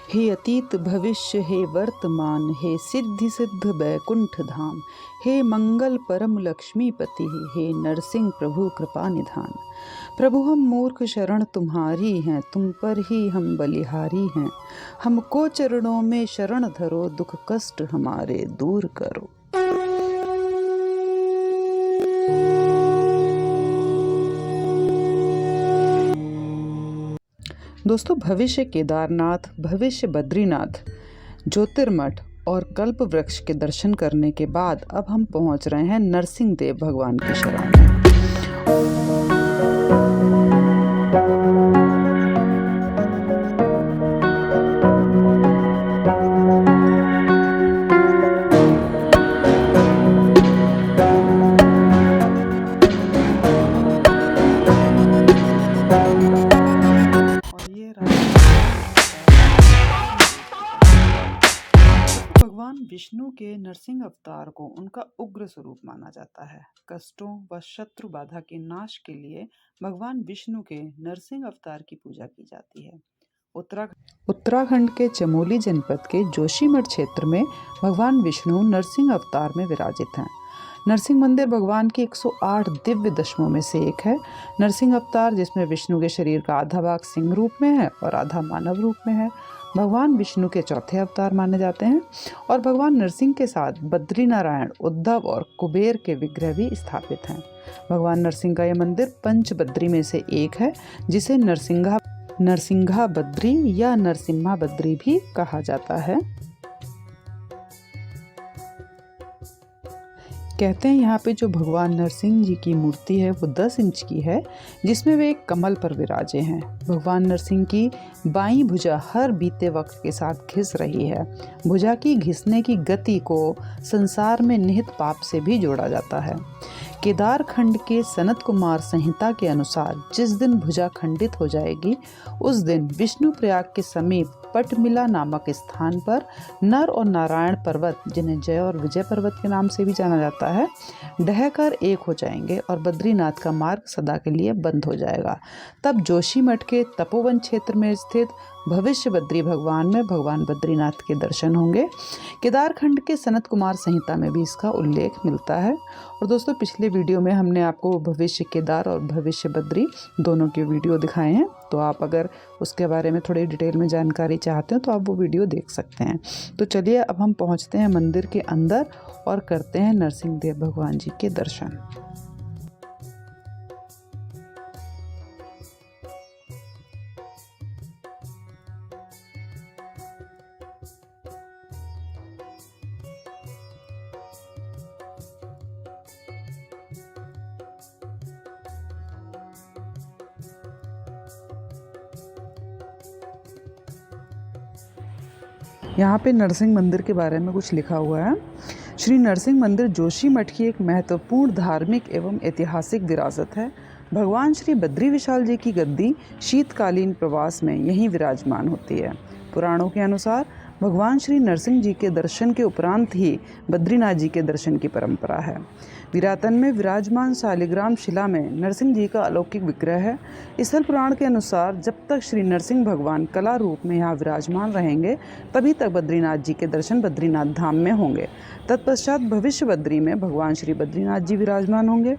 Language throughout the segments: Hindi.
हे अतीत भविष्य हे वर्तमान, हे सिद्धि सिद्ध बैकुंठ धाम, हे मंगल परम लक्ष्मीपति, हे नरसिंह प्रभु कृपा निधान। प्रभु हम मूर्ख शरण तुम्हारी हैं, तुम पर ही हम बलिहारी हैं। हमको चरणों में शरण धरो, दुख कष्ट हमारे दूर करो। दोस्तों, भविष्य केदारनाथ, भविष्य बद्रीनाथ, ज्योतिर्मठ और कल्प वृक्ष के दर्शन करने के बाद अब हम पहुंच रहे हैं नरसिंह देव भगवान की शरण में। भगवान विष्णु के नरसिंह अवतार को उनका उग्र स्वरूप माना जाता है। कष्टों व शत्रु बाधा के नाश के लिए भगवान विष्णु के नरसिंह अवतार की पूजा की जाती है। उत्तराखंड के चमोली जनपद के जोशीमठ क्षेत्र में भगवान विष्णु नरसिंह अवतार में विराजित हैं। नरसिंह मंदिर भगवान की 108 दिव्य दशमों में से एक है। नरसिंह अवतार, जिसमें विष्णु के शरीर का आधा भाग सिंह रूप में है और आधा मानव रूप में है, भगवान विष्णु के चौथे अवतार माने जाते हैं। और भगवान नरसिंह के साथ बद्री नारायण, उद्धव और कुबेर के विग्रह भी स्थापित हैं। भगवान नरसिंह का यह मंदिर पंच बद्री में से एक है, जिसे नरसिंघा बद्री या नरसिम्हा बद्री भी कहा जाता है। कहते हैं यहाँ पे जो भगवान नरसिंह जी की मूर्ति है वो 10 इंच की है, जिसमें वे एक कमल पर विराजे हैं। भगवान नरसिंह की बाईं भुजा हर बीते वक्त के साथ घिस रही है। भुजा की घिसने की गति को संसार में निहित पाप से भी जोड़ा जाता है। केदार खंड के सनत कुमार संहिता के अनुसार जिस दिन भुजा खंडित हो जाएगी, उस दिन विष्णु प्रयाग के समीप पटमिला नामक स्थान पर नर और नारायण पर्वत, जिन्हें जय और विजय पर्वत के नाम से भी जाना जाता है, ढहकर एक हो जाएंगे और बद्रीनाथ का मार्ग सदा के लिए बंद हो जाएगा। तब जोशीमठ के तपोवन क्षेत्र में स्थित भविष्य बद्री भगवान में भगवान बद्रीनाथ के दर्शन होंगे। केदारखंड के सनत कुमार संहिता में भी इसका उल्लेख मिलता है। और दोस्तों, पिछले वीडियो में हमने आपको भविष्य केदार और भविष्य बद्री दोनों के वीडियो दिखाए हैं, तो आप अगर उसके बारे में थोड़ी डिटेल में जानकारी चाहते हो तो आप वो वीडियो देख सकते हैं। तो चलिए अब हम पहुंचते हैं मंदिर के अंदर और करते हैं नरसिंह देव भगवान जी के दर्शन। यहाँ पे नरसिंह मंदिर के बारे में कुछ लिखा हुआ है। श्री नरसिंह मंदिर जोशीमठ की एक महत्वपूर्ण धार्मिक एवं ऐतिहासिक विरासत है। भगवान श्री बद्री विशाल जी की गद्दी शीतकालीन प्रवास में यहीं विराजमान होती है। पुराणों के अनुसार भगवान श्री नरसिंह जी के दर्शन के उपरांत ही बद्रीनाथ जी के दर्शन की परंपरा है। विरातन में विराजमान शालिग्राम शिला में नरसिंह जी का अलौकिक विग्रह है। स्थल पुराण के अनुसार जब तक श्री नरसिंह भगवान कला रूप में यहाँ विराजमान रहेंगे, तभी तक बद्रीनाथ जी के दर्शन बद्रीनाथ धाम में होंगे। तत्पश्चात भविष्य बद्री में भगवान श्री बद्रीनाथ जी विराजमान होंगे।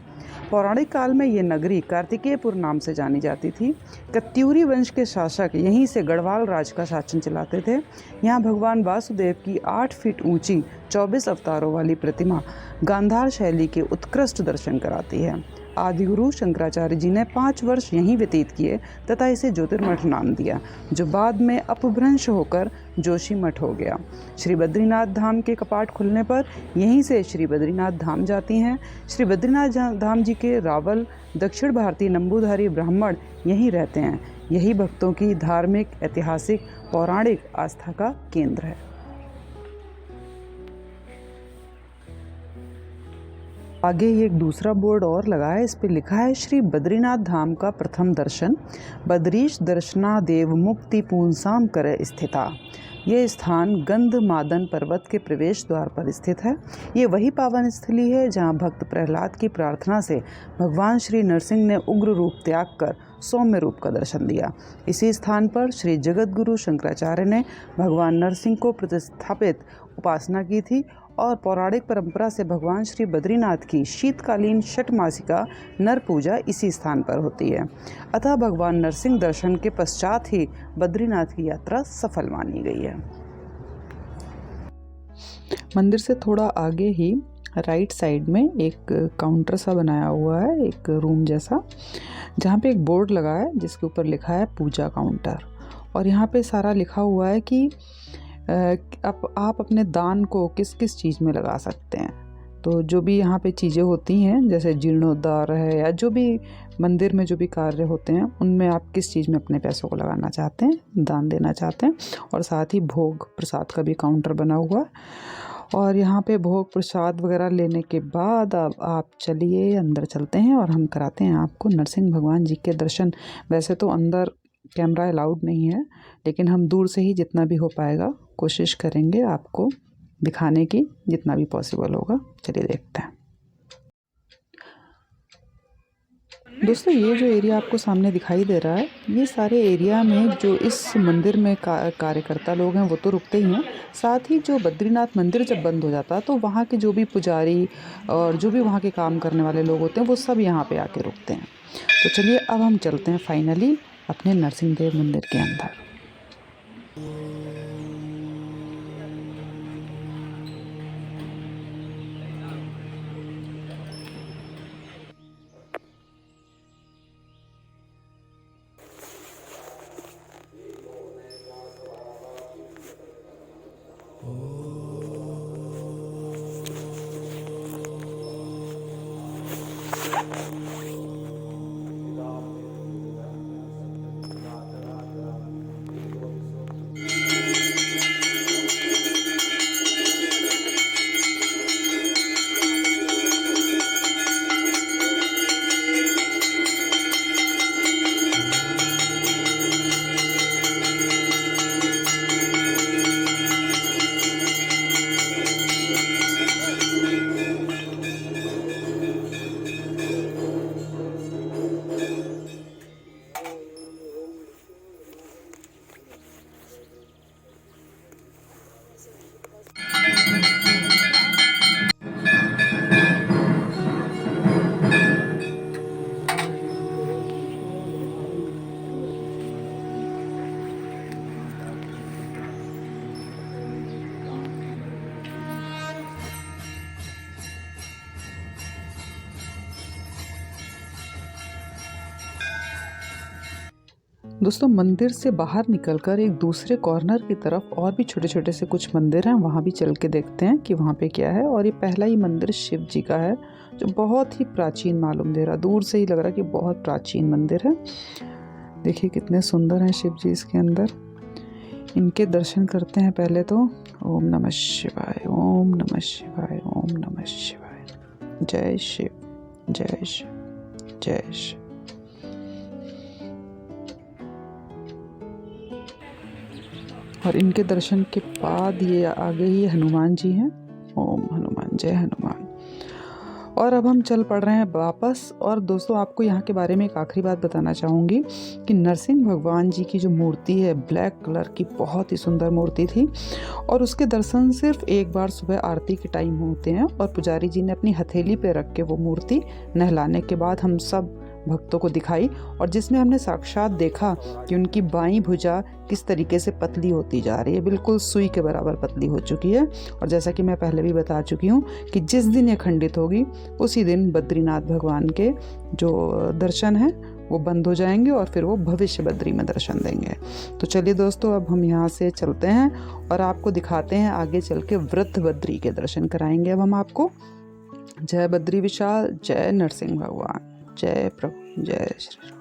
पौराणिक काल में ये नगरी कार्तिकेयपुर नाम से जानी जाती थी। कत्यूरी वंश के शासक यहीं से गढ़वाल राज का शासन चलाते थे। यहाँ भगवान वासुदेव की 8 फीट ऊंची 24 अवतारों वाली प्रतिमा गांधार शैली के उत्कृष्ट दर्शन कराती है। आदिगुरु शंकराचार्य जी ने 5 वर्ष यहीं व्यतीत किए तथा इसे ज्योतिर्मठ नाम दिया, जो बाद में अपभ्रंश होकर जोशीमठ हो गया। श्री बद्रीनाथ धाम के कपाट खुलने पर यहीं से श्री बद्रीनाथ धाम जाती हैं। श्री बद्रीनाथ धाम जी के रावल दक्षिण भारतीय नंबूधारी ब्राह्मण यहीं रहते हैं। यही भक्तों की धार्मिक, ऐतिहासिक, पौराणिक आस्था का केंद्र है। आगे ये एक दूसरा बोर्ड और लगा है, इस पे लिखा है श्री बद्रीनाथ धाम का प्रथम दर्शन बद्रीश दर्शना देव मुक्ति पूंसाम करे स्थिता। ये स्थान गंधमादन पर्वत के प्रवेश द्वार पर स्थित है। ये वही पावन स्थली है जहाँ भक्त प्रहलाद की प्रार्थना से भगवान श्री नरसिंह ने उग्र रूप त्याग कर सौम्य रूप का दर्शन दिया। इसी स्थान पर श्री जगतगुरु शंकराचार्य ने भगवान नरसिंह को प्रतिस्थापित उपासना की थी और पौराणिक परंपरा से भगवान श्री बद्रीनाथ की शीतकालीन षटमासिका नर पूजा इसी स्थान पर होती है। अतः भगवान नरसिंह दर्शन के पश्चात ही बद्रीनाथ की यात्रा सफल मानी गई है। मंदिर से थोड़ा आगे ही राइट साइड में एक काउंटर सा बनाया हुआ है, एक रूम जैसा, जहाँ पे एक बोर्ड लगा है जिसके ऊपर लिखा है पूजा काउंटर। और यहाँ पे सारा लिखा हुआ है कि आप अपने दान को किस किस चीज़ में लगा सकते हैं। तो जो भी यहाँ पे चीज़ें होती हैं, जैसे जीर्णोद्धार है या जो भी मंदिर में जो भी कार्य होते हैं, उनमें आप किस चीज़ में अपने पैसों को लगाना चाहते हैं, दान देना चाहते हैं। और साथ ही भोग प्रसाद का भी काउंटर बना हुआ है। और यहाँ पे भोग प्रसाद वगैरह लेने के बाद अब आप चलिए अंदर चलते हैं और हम कराते हैं आपको नरसिंह भगवान जी के दर्शन। वैसे तो अंदर कैमरा अलाउड नहीं है, लेकिन हम दूर से ही जितना भी हो पाएगा कोशिश करेंगे आपको दिखाने की, जितना भी पॉसिबल होगा। चलिए देखते हैं। दोस्तों, ये जो एरिया आपको सामने दिखाई दे रहा है, ये सारे एरिया में जो इस मंदिर में कार्यकर्ता लोग हैं वो तो रुकते ही हैं। साथ ही जो बद्रीनाथ मंदिर जब बंद हो जाता है तो वहाँ के जो भी पुजारी और जो भी वहाँ के काम करने वाले लोग होते हैं वो सब यहाँ पे आके रुकते हैं। तो चलिए अब हम चलते हैं फाइनली अपने नरसिंह देव मंदिर के अंदर। दोस्तों, मंदिर से बाहर निकलकर एक दूसरे कॉर्नर की तरफ और भी छोटे छोटे से कुछ मंदिर हैं, वहाँ भी चल के देखते हैं कि वहाँ पे क्या है। और ये पहला ही मंदिर शिव जी का है, जो बहुत ही प्राचीन मालूम दे रहा। दूर से ही लग रहा कि बहुत प्राचीन मंदिर है। देखिए कितने सुंदर हैं शिव जी इसके अंदर। इनके दर्शन करते हैं पहले तो। ओम नमः शिवाय, ओम नमः शिवाय, ओम नमः शिवाय। जय शिव, जय शिव, जय शिव। और इनके दर्शन के बाद ये आगे ही हनुमान जी हैं। ओम हनुमान, जय हनुमान। और अब हम चल पड़ रहे हैं वापस। और दोस्तों, आपको यहाँ के बारे में एक आखिरी बात बताना चाहूँगी कि नरसिंह भगवान जी की जो मूर्ति है, ब्लैक कलर की बहुत ही सुंदर मूर्ति थी। और उसके दर्शन सिर्फ एक बार सुबह आरती के टाइम होते हैं। और पुजारी जी ने अपनी हथेली पे रख के वो मूर्ति नहलाने के बाद हम सब भक्तों को दिखाई, और जिसमें हमने साक्षात देखा कि उनकी बाईं भुजा किस तरीके से पतली होती जा रही है, बिल्कुल सुई के बराबर पतली हो चुकी है। और जैसा कि मैं पहले भी बता चुकी हूँ कि जिस दिन ये खंडित होगी उसी दिन बद्रीनाथ भगवान के जो दर्शन हैं वो बंद हो जाएंगे और फिर वो भविष्य बद्री में दर्शन देंगे। तो चलिए दोस्तों, अब हम यहाँ से चलते हैं और आपको दिखाते हैं आगे चल के वृद्ध बद्री के दर्शन कराएंगे अब हम आपको। जय बद्री विशाल, जय नरसिंह भगवान, जय प्रभु, जय श्री राम।